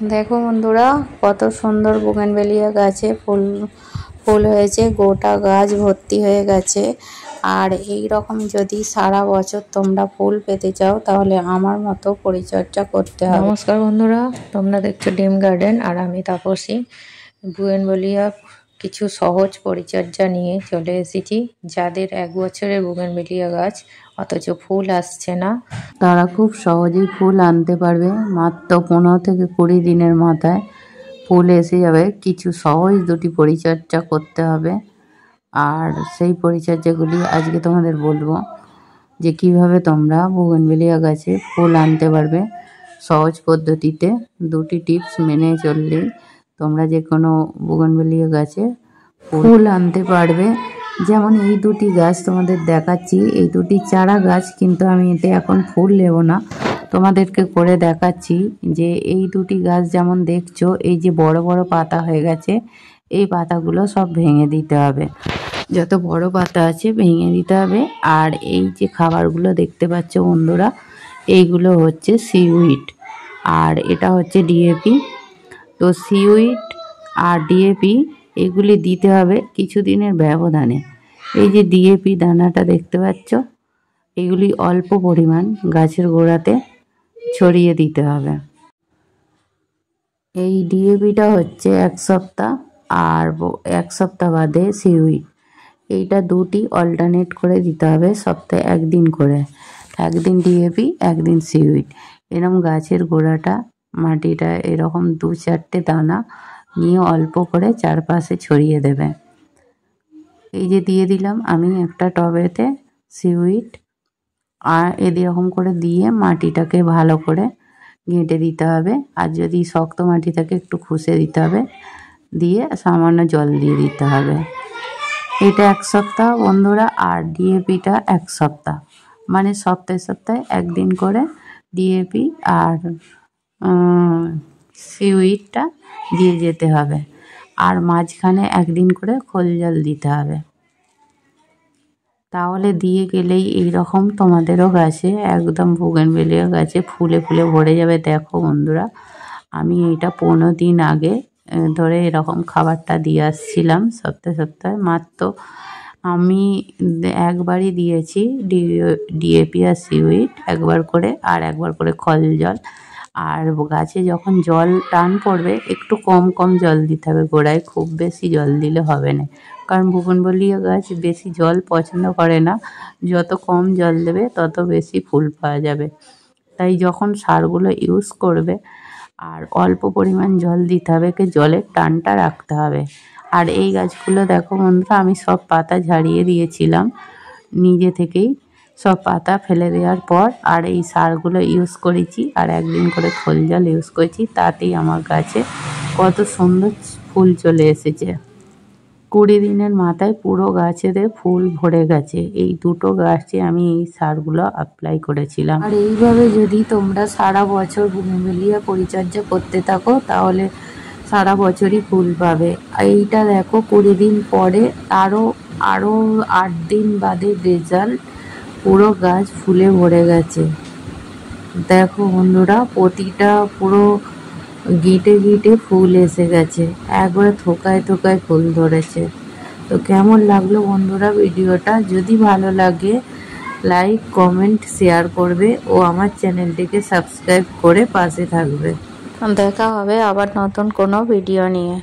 দেখো বন্ধুরা, কত সুন্দর বুগেনভেলিয়া গাছে ফুল হয়েছে, গোটা গাছ ভর্তি হয়ে গেছে। আর এই রকম যদি সারা বছর তোমরা ফুল পেতে চাও তাহলে আমার মতো পরিচর্যা করতে হবে। নমস্কার বন্ধুরা, তোমরা দেখছো ডিম গার্ডেন আর আমি তাপসী। বুগেনভেলিয়া কিছু সহজ পরিচর্যা নিয়ে চলে এসেছি। যাদের 1 বছরের বুগেনভেলিয়া গাছ অথচ ফুল আসছে না, তারা খুব সহজেই ফুল আনতে পারবে। মাত্র 15 থেকে 20 দিনের মাথায় ফুল এসে যাবে। কিছু সহজ 2টি পরিচর্যা করতে হবে, আর সেই পরিচর্যাগুলি আজকে তোমাদের বলবো যে কিভাবে তোমরা বুগেনভেলিয়া গাছে ফুল আনতে পারবে সহজ পদ্ধতিতে। 2টি টিপস মেনে চললেই তোমরা যে কোনো বুগেনভেলিয়া গাছে ফুল আনতে পারবে। যেমন এই 2টি গাছ তোমাদের দেখাচ্ছি, এই 2টি চারা গাছ, কিন্তু আমি এতে এখন ফুল নেব না, তোমাদেরকে করে দেখাচ্ছি যে এই 2টি গাছ যেমন দেখছো, এই যে বড় বড় পাতা হয়ে গেছে, এই পাতাগুলো সব ভেঙে দিতে হবে। যত বড় পাতা আছে ভেঙে দিতে হবে। আর এই যে খাবারগুলো দেখতে পাচ্ছ বন্ধুরা, এইগুলো হচ্ছে সিউইড আর এটা হচ্ছে ডিএপি। তো সিউইড আর ডিএপি এগুলি দিতে হবে কিছুদিনের ব্যবধানে। এই যে ডিএপি দানাটা দেখতে পাচ্ছ, এগুলি অল্প পরিমাণ গাছের গোড়াতে ছড়িয়ে দিতে হবে। এই ডিএপিটা হচ্ছে 1 সপ্তাহ, আর 1 সপ্তাহ বাদে সিউইড। এইটা 2টি অল্টারনেট করে দিতে হবে, সপ্তাহে 1 দিন করে। 1 দিন ডিএপি, 1 দিন সিউইড। এরকম গাছের গোড়াটা, মাটিটা এরকম 2-4টে দানা নিয়ে অল্প করে চারপাশে ছড়িয়ে দেবে। এই যে দিয়ে দিলাম আমি একটা টবেতে সিউইড, আর এরকম করে দিয়ে মাটিটাকে ভালো করে ঘেঁটে দিতে হবে। আর যদি শক্ত মাটি থাকে একটু খুশে দিতে হবে, দিয়ে সামান্য জল দিয়ে দিতে হবে। এটা 1 সপ্তাহ বন্ধুরা, আর ডিএপিটা 1 সপ্তাহ, মানে সপ্তাহে সপ্তাহে 1 দিন করে ডিএপি আর সিউইডটা দিয়ে যেতে হবে। আর মাঝখানে 1 দিন করে খোল জল দিতে হবে। তাহলে দিয়ে গেলেই এইরকম তোমাদেরও গাছে, একদম বুগেনভেলিয়া গাছে ফুলে ফুলে ভরে যাবে। দেখো বন্ধুরা, আমি এইটা 15 দিন আগে ধরে এরকম খাবারটা দিয়ে আসছিলাম সপ্তাহে সপ্তাহে। মাত্র আমি একবারই দিয়েছি ডিএপি আর সিউইড, একবার করে, আর একবার করে খল জল। আর গাছে যখন জল টান পড়বে একটু কম কম জল দিতে হবে গোড়ায়, খুব বেশি জল দিলে হবে না, কারণ বুগেনভেলিয়া গাছ বেশি জল পছন্দ করে না। যত কম জল দেবে তত বেশি ফুল পাওয়া যাবে। তাই যখন সারগুলো ইউজ করবে আর অল্প পরিমাণ জল দিতে হবে, জলের টানটা রাখতে হবে। আর এই গাছগুলো দেখো বন্ধুরা, আমি সব পাতা ঝাড়িয়ে দিয়েছিলাম নিজে থেকেই, সব পাতা ফেলে দেওয়ার পর, আর এই সারগুলো ইউজ করেছি, আর 1 দিন করে খোল জল ইউজ করেছি। তাতেই আমার গাছে কত সুন্দর ফুল চলে এসেছে। 20 দিনের মাথায় পুরো গাছেতে ফুল ভরে গেছে। এই 2টো গাছে আমি এই সারগুলো অ্যাপ্লাই করেছিলাম। আর এইভাবে যদি তোমরা সারা বছর বুগেনভেলিয়া পরিচর্যা করতে থাকো তাহলে সারা বছরই ফুল পাবে। এইটা দেখো 20 দিন পরে আরও 8 দিন বাদে রেজাল্ট, পুরো গাছ ফুলে ভরে গেছে। দেখো বন্ধুরা, প্রতিটা পুরো গিটে গিটে ফুল এসে গেছে, একবারে থোকায় থোকায় ফুল ধরেছে। তো কেমন লাগলো বন্ধুরা ভিডিওটা? যদি ভালো লাগে লাইক, কমেন্ট, শেয়ার করবে ও আমার চ্যানেলটিকে সাবস্ক্রাইব করে পাশে থাকবে। দেখা হবে আবার নতুন কোনো ভিডিও নিয়ে।